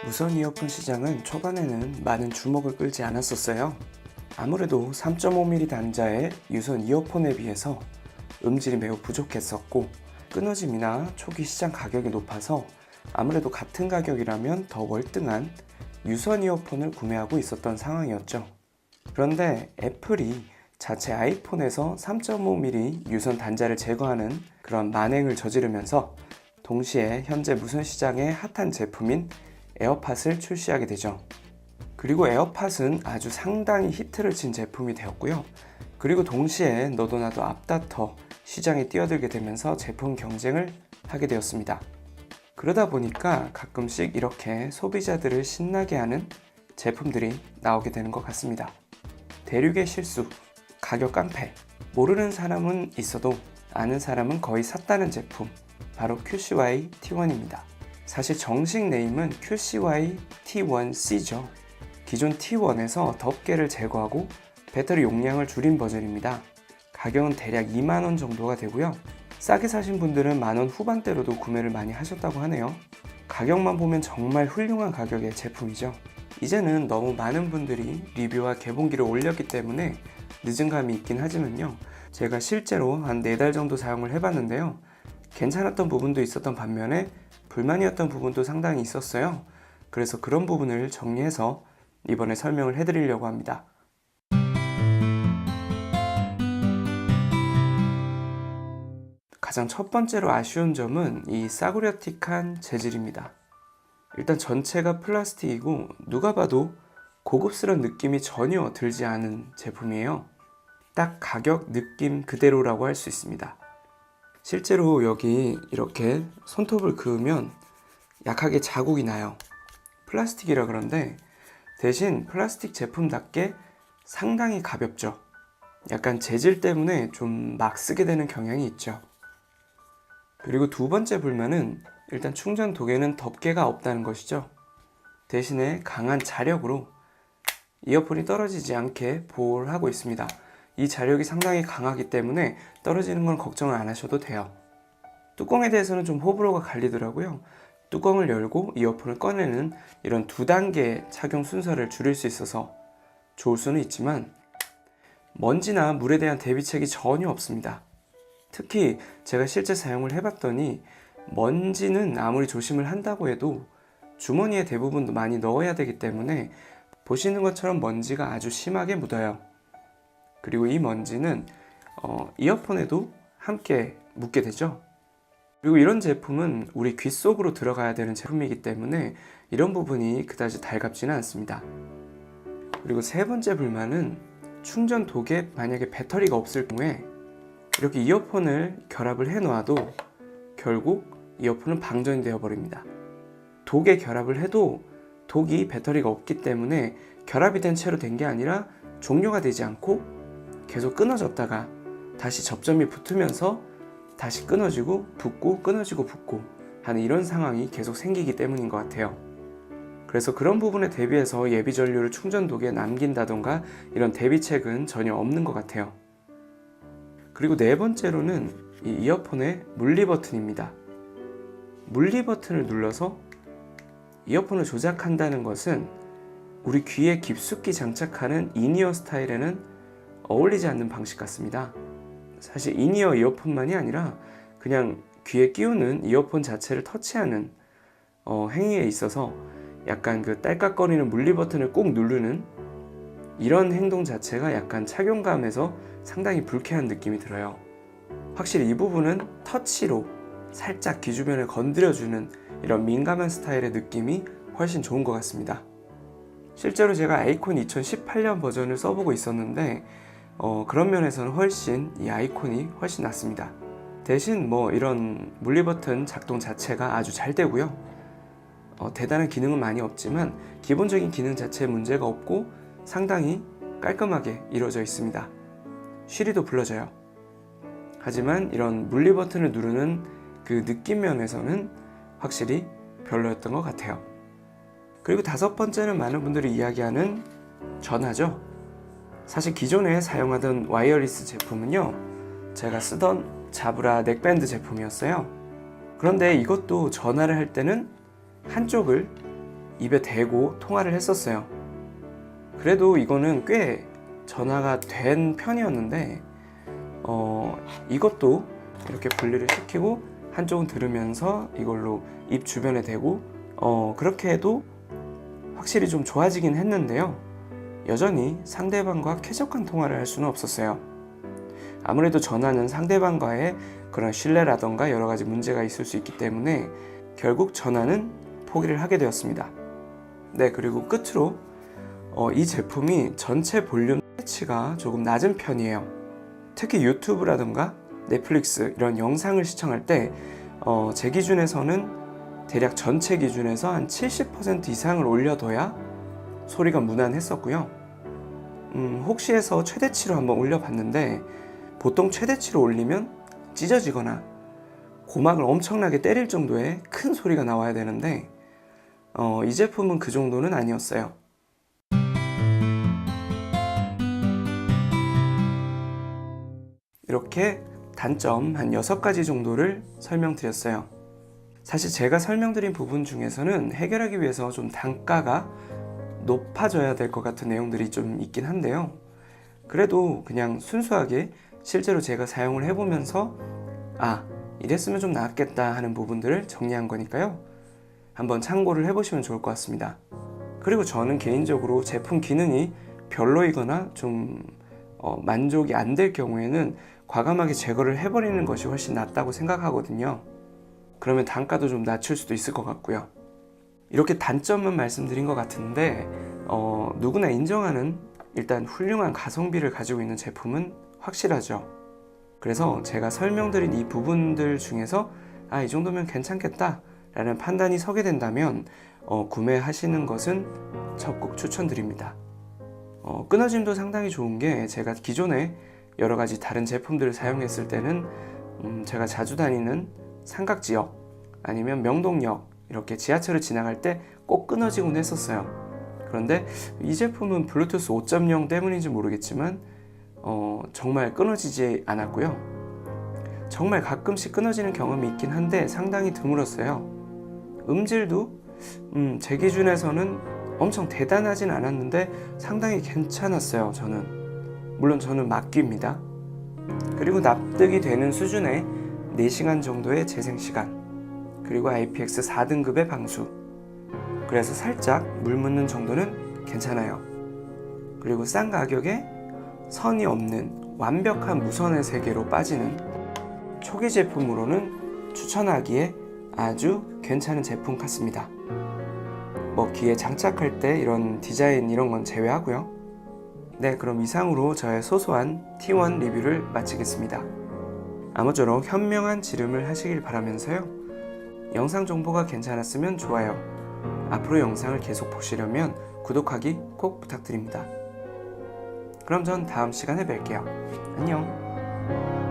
무선 이어폰 시장은 초반에는 많은 주목을 끌지 않았었어요. 아무래도 3.5mm 단자의 유선 이어폰에 비해서 음질이 매우 부족했었고, 끊어짐이나 초기 시장 가격이 높아서 아무래도 같은 가격이라면 더 월등한 유선 이어폰을 구매하고 있었던 상황이었죠. 그런데 애플이 자체 아이폰에서 3.5mm 유선 단자를 제거하는 그런 만행을 저지르면서 동시에 현재 무선 시장의 핫한 제품인 에어팟을 출시하게 되죠. 그리고 에어팟은 아주 상당히 히트를 친 제품이 되었고요. 그리고 동시에 너도 나도 앞다퉈 시장에 뛰어들게 되면서 제품 경쟁을 하게 되었습니다. 그러다 보니까 가끔씩 이렇게 소비자들을 신나게 하는 제품들이 나오게 되는 것 같습니다. 대륙의 실수, 가격 깡패, 모르는 사람은 있어도 아는 사람은 거의 샀다는 제품, 바로 QCY T1입니다. 사실 정식 네임은 QCY T1C죠. 기존 T1에서 덮개를 제거하고 배터리 용량을 줄인 버전입니다. 가격은 대략 2만원 정도가 되고요. 싸게 사신 분들은 만원 후반대로도 구매를 많이 하셨다고 하네요. 가격만 보면 정말 훌륭한 가격의 제품이죠. 이제는 너무 많은 분들이 리뷰와 개봉기를 올렸기 때문에 늦은 감이 있긴 하지만요, 제가 실제로 한 4달 정도 사용을 해봤는데요, 괜찮았던 부분도 있었던 반면에 불만이었던 부분도 상당히 있었어요. 그래서 그런 부분을 정리해서 이번에 설명을 해드리려고 합니다. 가장 첫 번째로 아쉬운 점은 이 싸구려틱한 재질입니다. 일단 전체가 플라스틱이고 누가 봐도 고급스러운 느낌이 전혀 들지 않은 제품이에요. 딱 가격, 느낌 그대로라고 할 수 있습니다. 실제로 여기 이렇게 손톱을 그으면 약하게 자국이 나요. 플라스틱이라 그런데 대신 플라스틱 제품답게 상당히 가볍죠. 약간 재질 때문에 좀 막 쓰게 되는 경향이 있죠. 그리고 두 번째 불만은 일단 충전 도개는 덮개가 없다는 것이죠. 대신에 강한 자력으로 이어폰이 떨어지지 않게 보호를 하고 있습니다. 이 자력이 상당히 강하기 때문에 떨어지는 건 걱정을 안 하셔도 돼요. 뚜껑에 대해서는 좀 호불호가 갈리더라고요. 뚜껑을 열고 이어폰을 꺼내는 이런 2단계 착용 순서를 줄일 수 있어서 좋을 수는 있지만 먼지나 물에 대한 대비책이 전혀 없습니다. 특히 제가 실제 사용을 해봤더니 먼지는 아무리 조심을 한다고 해도 주머니에 대부분 많이 넣어야 되기 때문에 보시는 것처럼 먼지가 아주 심하게 묻어요. 그리고 이 먼지는 이어폰에도 함께 묻게 되죠. 그리고 이런 제품은 우리 귀 속으로 들어가야 되는 제품이기 때문에 이런 부분이 그다지 달갑지는 않습니다. 그리고 세 번째 불만은 충전 도구에 만약에 배터리가 없을 경우에 이렇게 이어폰을 결합을 해 놓아도 결국 이어폰은 방전이 되어 버립니다. 독에 결합을 해도 독이 배터리가 없기 때문에 결합이 된 채로 된 게 아니라 종료가 되지 않고 계속 끊어졌다가 다시 접점이 붙으면서 다시 끊어지고 붙고 끊어지고 붙고 하는 이런 상황이 계속 생기기 때문인 것 같아요. 그래서 그런 부분에 대비해서 예비 전류를 충전 도구에 남긴다던가 이런 대비책은 전혀 없는 것 같아요. 그리고 네 번째로는 이 이어폰의 물리 버튼입니다. 물리 버튼을 눌러서 이어폰을 조작한다는 것은 우리 귀에 깊숙이 장착하는 인이어 스타일에는 어울리지 않는 방식 같습니다. 사실 인이어 이어폰만이 아니라 그냥 귀에 끼우는 이어폰 자체를 터치하는 행위에 있어서 약간 그 딸깍거리는 물리 버튼을 꼭 누르는 이런 행동 자체가 약간 착용감에서 상당히 불쾌한 느낌이 들어요. 확실히 이 부분은 터치로 살짝 귀 주변을 건드려주는 이런 민감한 스타일의 느낌이 훨씬 좋은 것 같습니다. 실제로 제가 아이콘 2018년 버전을 써보고 있었는데 그런 면에서는 훨씬 이 아이콘이 훨씬 낫습니다. 대신 이런 물리 버튼 작동 자체가 아주 잘 되고요. 대단한 기능은 많이 없지만 기본적인 기능 자체에 문제가 없고 상당히 깔끔하게 이루어져 있습니다. 쉬리도 불러져요. 하지만 이런 물리 버튼을 누르는 그 느낌 면에서는 확실히 별로였던 것 같아요. 그리고 다섯 번째는 많은 분들이 이야기하는 전화죠. 사실 기존에 사용하던 와이어리스 제품은요, 제가 쓰던 자브라 넥밴드 제품이었어요. 그런데 이것도 전화를 할 때는 한쪽을 입에 대고 통화를 했었어요. 그래도 이거는 꽤 전화가 된 편이었는데 이것도 이렇게 분리를 시키고 한쪽은 들으면서 이걸로 입 주변에 대고 그렇게 해도 확실히 좀 좋아지긴 했는데요. 여전히 상대방과 쾌적한 통화를 할 수는 없었어요. 아무래도 전화는 상대방과의 그런 신뢰라던가 여러 가지 문제가 있을 수 있기 때문에 결국 전화는 포기를 하게 되었습니다. 네, 그리고 끝으로 이 제품이 전체 볼륨 최대치가 조금 낮은 편이에요. 특히 유튜브라던가 넷플릭스 이런 영상을 시청할 때 제 기준에서는 대략 전체 기준에서 한 70% 이상을 올려둬야 소리가 무난했었고요. 혹시 해서 최대치로 한번 올려봤는데 보통 최대치로 올리면 찢어지거나 고막을 엄청나게 때릴 정도의 큰 소리가 나와야 되는데 이 제품은 그 정도는 아니었어요. 이렇게 단점 한 6가지 정도를 설명드렸어요. 사실 제가 설명드린 부분 중에서는 해결하기 위해서 좀 단가가 높아져야 될 것 같은 내용들이 좀 있긴 한데요. 그래도 그냥 순수하게 실제로 제가 사용을 해보면서 이랬으면 좀 나았겠다 하는 부분들을 정리한 거니까요. 한번 참고를 해보시면 좋을 것 같습니다. 그리고 저는 개인적으로 제품 기능이 별로이거나 좀 만족이 안 될 경우에는 과감하게 제거를 해버리는 것이 훨씬 낫다고 생각하거든요. 그러면 단가도 좀 낮출 수도 있을 것 같고요. 이렇게 단점만 말씀드린 것 같은데 누구나 인정하는 일단 훌륭한 가성비를 가지고 있는 제품은 확실하죠. 그래서 제가 설명드린 이 부분들 중에서 이 정도면 괜찮겠다 라는 판단이 서게 된다면 구매하시는 것은 적극 추천드립니다. 끊어짐도 상당히 좋은 게 제가 기존에 여러 가지 다른 제품들을 사용했을 때는 제가 자주 다니는 삼각지역 아니면 명동역 이렇게 지하철을 지나갈 때 꼭 끊어지곤 했었어요. 그런데 이 제품은 블루투스 5.0 때문인지 모르겠지만 정말 끊어지지 않았고요. 정말 가끔씩 끊어지는 경험이 있긴 한데 상당히 드물었어요. 음질도 제 기준에서는 엄청 대단하진 않았는데 상당히 괜찮았어요. 물론 저는 막귀입니다. 그리고 납득이 되는 수준의 4시간 정도의 재생시간, 그리고 IPX 4등급의 방수, 그래서 살짝 물 묻는 정도는 괜찮아요. 그리고 싼 가격에 선이 없는 완벽한 무선의 세계로 빠지는 초기 제품으로는 추천하기에 아주 괜찮은 제품 같습니다. 귀에 장착할 때 이런 디자인 이런 건 제외하고요. 네, 그럼 이상으로 저의 소소한 T1 리뷰를 마치겠습니다. 아무쪼록 현명한 지름을 하시길 바라면서요. 영상 정보가 괜찮았으면 좋아요. 앞으로 영상을 계속 보시려면 구독하기 꼭 부탁드립니다. 그럼 전 다음 시간에 뵐게요. 안녕.